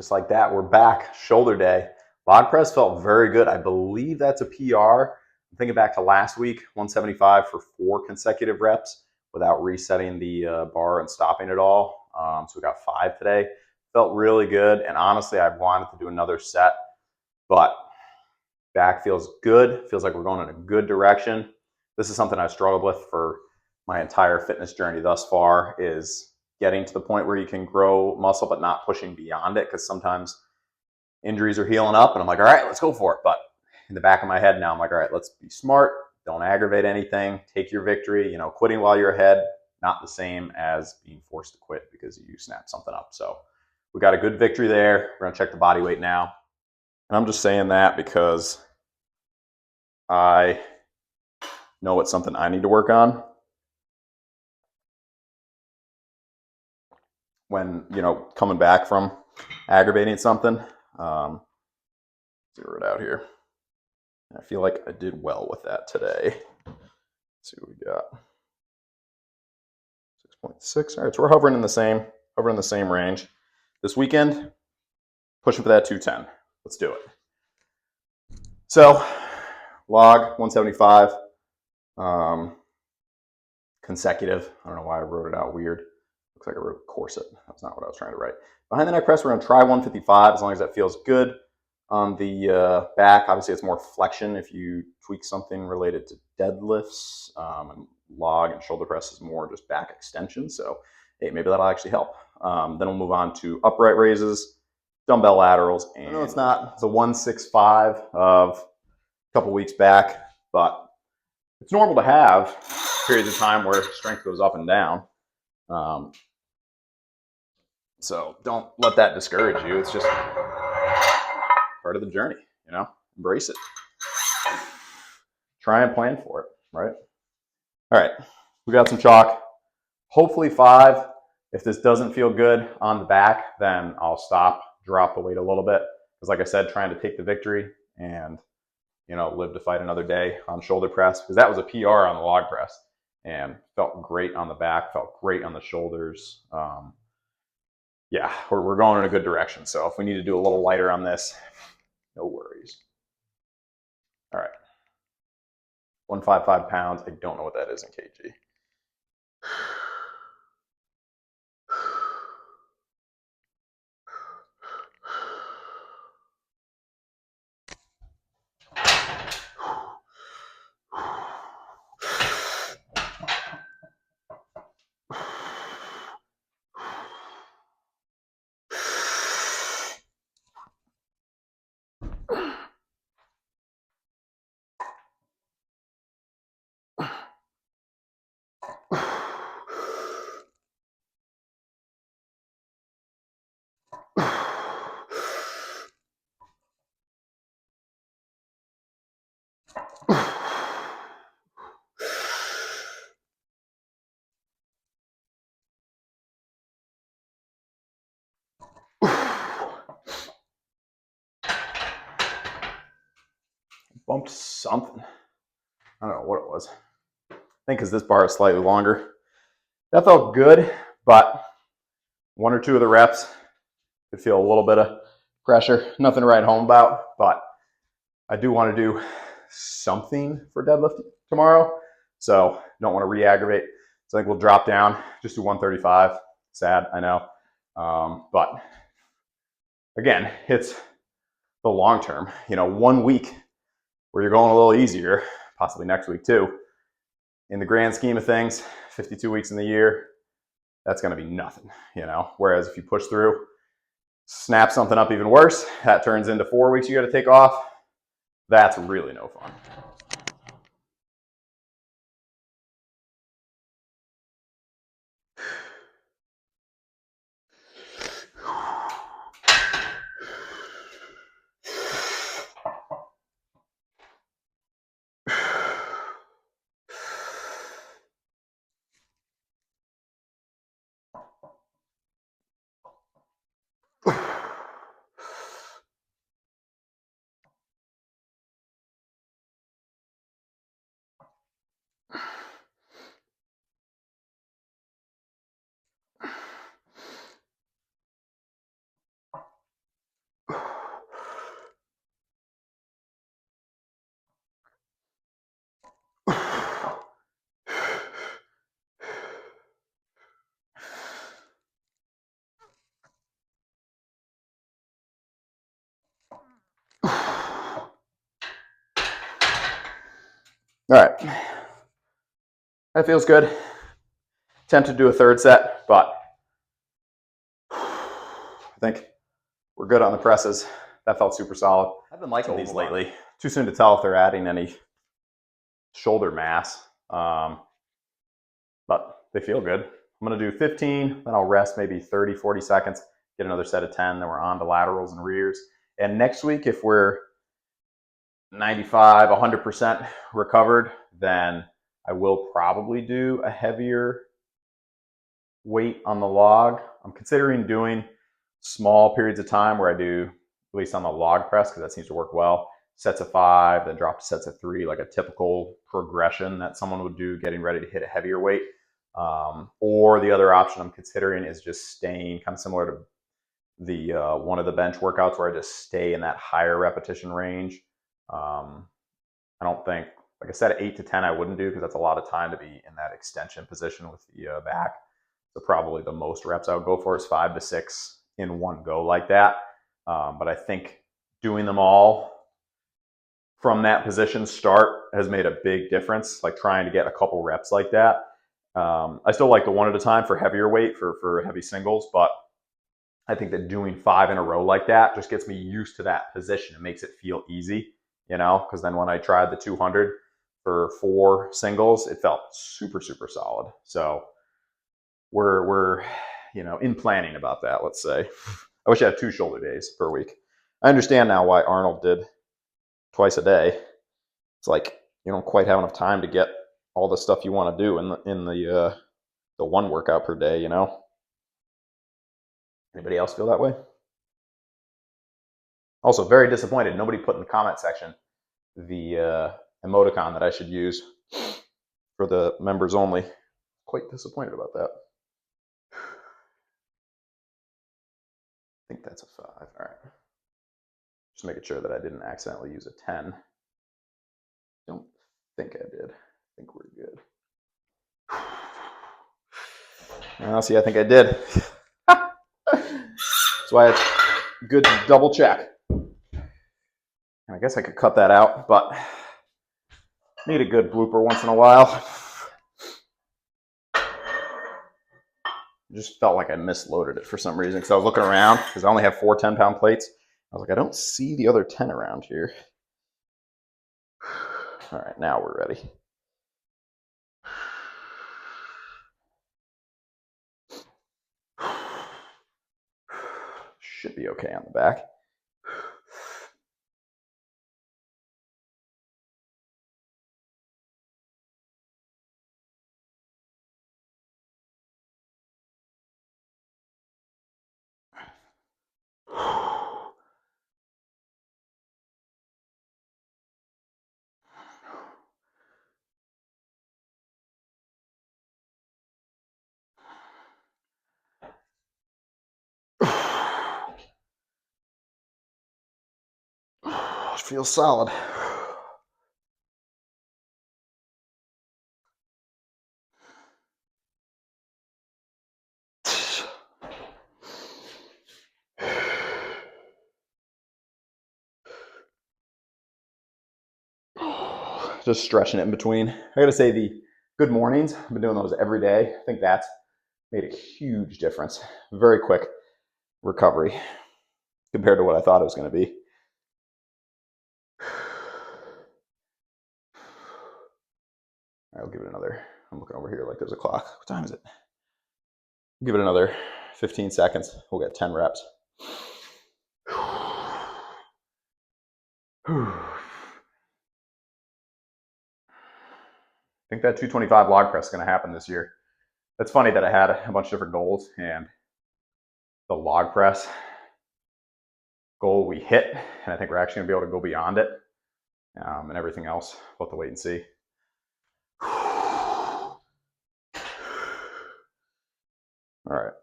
just like that, we're back. Shoulder day. Log press felt very good. I believe that's a PR. I'm thinking back to last week, 175 for 4 consecutive reps without resetting the bar and stopping it all. So we got 5 today. Felt really good. And honestly, I wanted to do another set, but back feels good. Feels like we're going in a good direction. This is something I've struggled with for my entire fitness journey thus far, is getting to the point where you can grow muscle but not pushing beyond it, because sometimes injuries are healing up and I'm like, all right, let's go for it. But in the back of my head now, I'm like, all right, let's be smart. Don't aggravate anything. Take your victory. You know, quitting while you're ahead, not the same as being forced to quit because you snap something up. So we got a good victory there. We're gonna check the body weight now. And I'm just saying that because I know it's something I need to work on. When, you know, coming back from aggravating something. Zero it out here. I feel like I did well with that today. Let's see what we got. 6.6. All right, so we're hovering in the same range. This weekend, pushing for that 210. Let's do it. So, log 175. Consecutive. I don't know why I wrote it out weird. Looks like I wrote corset. That's not what I was trying to write. Behind the neck press, we're going to try 155 as long as that feels good. On the back, obviously it's more flexion if you tweak something related to deadlifts. And log and shoulder press is more just back extension. So hey, maybe that'll actually help. Then we'll move on to upright raises, dumbbell laterals. And I know it's not the 165 of a couple weeks back, but it's normal to have periods of time where strength goes up and down. So don't let that discourage you. It's just part of the journey, you know, embrace it. Try and plan for it, right? All right, we got some chalk. Hopefully 5. If this doesn't feel good on the back, then I'll stop, drop the weight a little bit. Because like I said, trying to take the victory and, you know, live to fight another day on shoulder press. Because that was a PR on the log press and felt great on the back, felt great on the shoulders. Yeah, we're going in a good direction. So if we need to do a little lighter on this, no worries. All right. 155 pounds. I don't know what that is in kg. Bumped something. I don't know what it was. I think because this bar is slightly longer. That felt good, but 1 or 2 of the reps could feel a little bit of pressure. Nothing to write home about, but I do want to do something for deadlift tomorrow. So don't want to re-aggravate. So I think we'll drop down, just do 135. Sad, I know. But again, it's the long term. You know, 1 week where you're going a little easier, possibly next week too. In the grand scheme of things, 52 weeks in the year, that's going to be nothing, you know. Whereas if you push through, snap something up even worse, that turns into 4 weeks you got to take off. That's really no fun. All right. That feels good. Tempted to do a third set, but I think we're good on the presses. That felt super solid. I've been liking these lately. Too soon to tell if they're adding any shoulder mass, but they feel good. I'm going to do 15, then I'll rest maybe 30, 40 seconds, get another set of 10, then we're on to laterals and rears. And next week, if we're 95, 100% recovered, then I will probably do a heavier weight on the log. I'm considering doing small periods of time where I do, at least on the log press, because that seems to work well, sets of 5, then drop to sets of 3, like a typical progression that someone would do getting ready to hit a heavier weight. Or the other option I'm considering is just staying kind of similar to the one of the bench workouts where I just stay in that higher repetition range. I don't think, like I said, 8 to 10 I wouldn't do because that's a lot of time to be in that extension position with the back. So probably the most reps I would go for is 5 to 6 in one go like that. But I think doing them all from that position start has made a big difference, like trying to get a couple reps like that. I still like the one at a time for heavier weight for heavy singles, but I think that doing 5 in a row like that just gets me used to that position. It makes it feel easy, you know, because then when I tried the 200 for 4 singles, it felt super, super solid. So we're you know, in planning about that, let's say. I wish I had 2 shoulder days per week. I understand now why Arnold did twice a day. It's like you don't quite have enough time to get all the stuff you want to do in the one workout per day, you know. Anybody else feel that way? Also, very disappointed. Nobody put in the comment section the emoticon that I should use for the members only. Quite disappointed about that. I think that's a 5. All right. Just making sure that I didn't accidentally use a 10. Don't think I did. I think we're good. Now, see, I think I did. That's why it's good to double check. I guess I could cut that out, but need a good blooper once in a while. Just felt like I misloaded it for some reason because I was looking around because I only have 4 10-pound plates. I was like, I don't see the other 10 around here. All right, now we're ready. Should be okay on the back. It feels solid. Just stretching it in between. I gotta say, the good mornings, I've been doing those every day. I think that's made a huge difference. Very quick recovery compared to what I thought it was going to be. I'll give it another, I'm looking over here like there's a clock. What time is it? Give it another 15 seconds. We'll get 10 reps. I think that 225 log press is going to happen this year. It's funny that I had a bunch of different goals, and the log press goal we hit, and I think we're actually going to be able to go beyond it. And everything else, we'll have to wait and see. All right.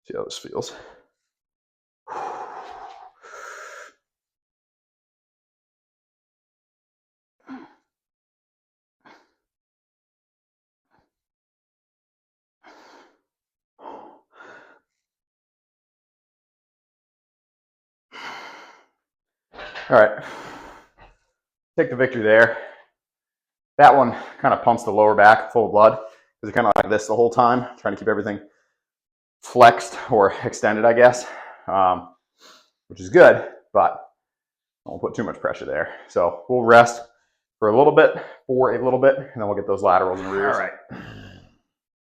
See how this feels. All right. Take the victory there. That one kind of pumps the lower back full of blood because you're kind of like this the whole time, trying to keep everything flexed or extended, I guess, which is good, but don't put too much pressure there. So we'll rest for a little bit, and then we'll get those laterals and rears. All right.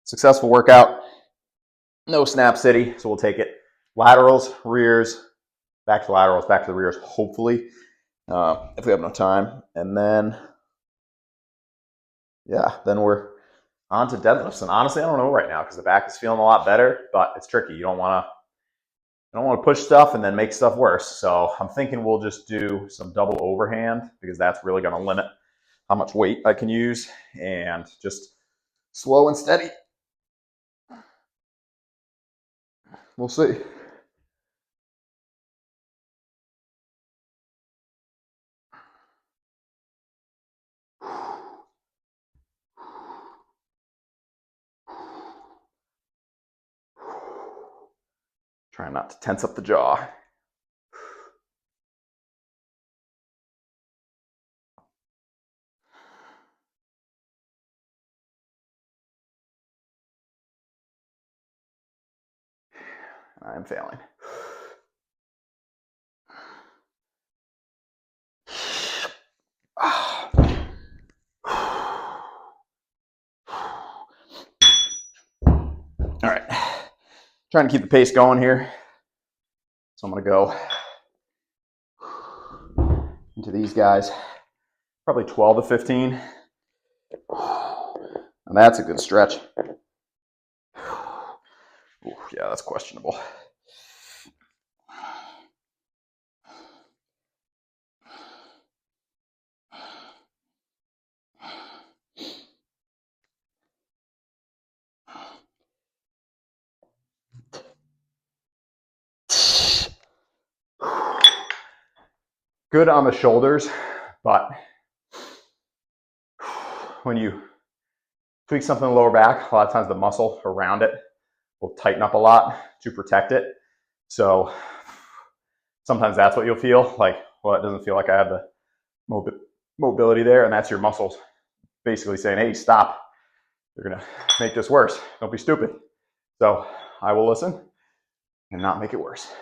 Successful workout. No snap city, so we'll take it. Laterals, rears, back to laterals, back to the rears, hopefully, if we have no time. And then, yeah, then we're on to deadlifts. And honestly, I don't know right now because the back is feeling a lot better, but it's tricky. You don't want to push stuff and then make stuff worse. So I'm thinking we'll just do some double overhand because that's really going to limit how much weight I can use, and just slow and steady. We'll see. Trying not to tense up the jaw. I'm failing. All right, trying to keep the pace going here. So I'm gonna go into these guys, probably 12 to 15. And that's a good stretch. Ooh, yeah, that's questionable. Good on the shoulders, but when you tweak something in the lower back, a lot of times the muscle around it will tighten up a lot to protect it. So sometimes that's what you'll feel like, well, it doesn't feel like I have the mobility there, and that's your muscles basically saying, hey, stop. You're going to make this worse. Don't be stupid. So I will listen and not make it worse.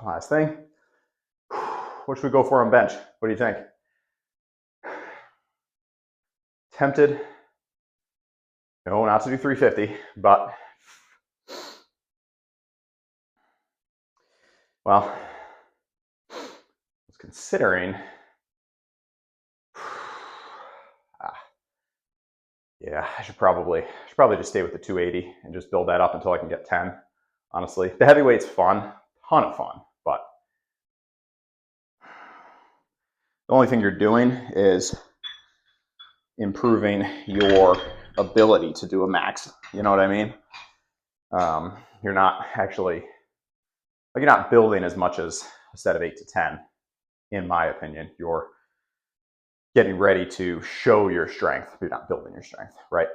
Last thing. What should we go for on bench? What do you think? Tempted. No, not to do 350, but well, I was considering. Yeah, I should probably just stay with the 280 and just build that up until I can get 10. Honestly, the heavyweight's fun, ton of fun, but the only thing you're doing is improving your ability to do a max. You know what I mean? You're not actually, like, you're not building as much as a set of 8 to 10, in my opinion. You're getting ready to show your strength. You're not building your strength, right?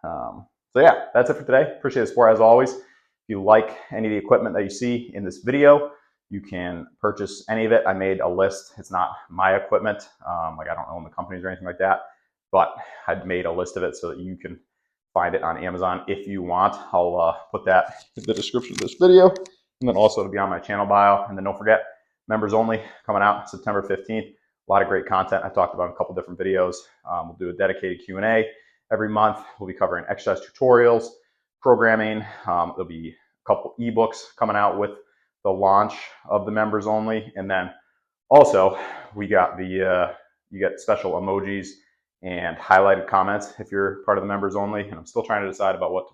So yeah, that's it for today. Appreciate the support as always. If you like any of the equipment that you see in this video, you can purchase any of it. I made a list. It's not my equipment. Like, I don't own the companies or anything like that, but I'd made a list of it so that you can find it on Amazon if you want. I'll put that in the description of this video, and then also to be on my channel bio. And then don't forget, members only coming out September 15th. A lot of great content I talked about in a couple different videos. We'll do a dedicated Q&A every month. We'll be covering exercise tutorials, programming. There'll be couple ebooks coming out with the launch of the members only. And then also we got the, you get special emojis and highlighted comments if you're part of the members only. And I'm still trying to decide about what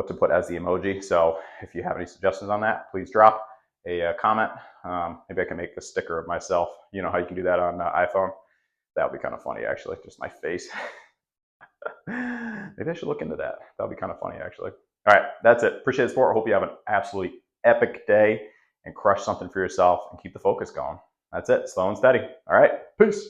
to put as the emoji. So if you have any suggestions on that, please drop a comment. Maybe I can make a sticker of myself. You know how you can do that on iPhone? That would be kind of funny, actually, just my face. Maybe I should look into that. That would be kind of funny, actually. All right, that's it. Appreciate the support. Hope you have an absolutely epic day and crush something for yourself and keep the focus going. That's it. Slow and steady. All right, peace.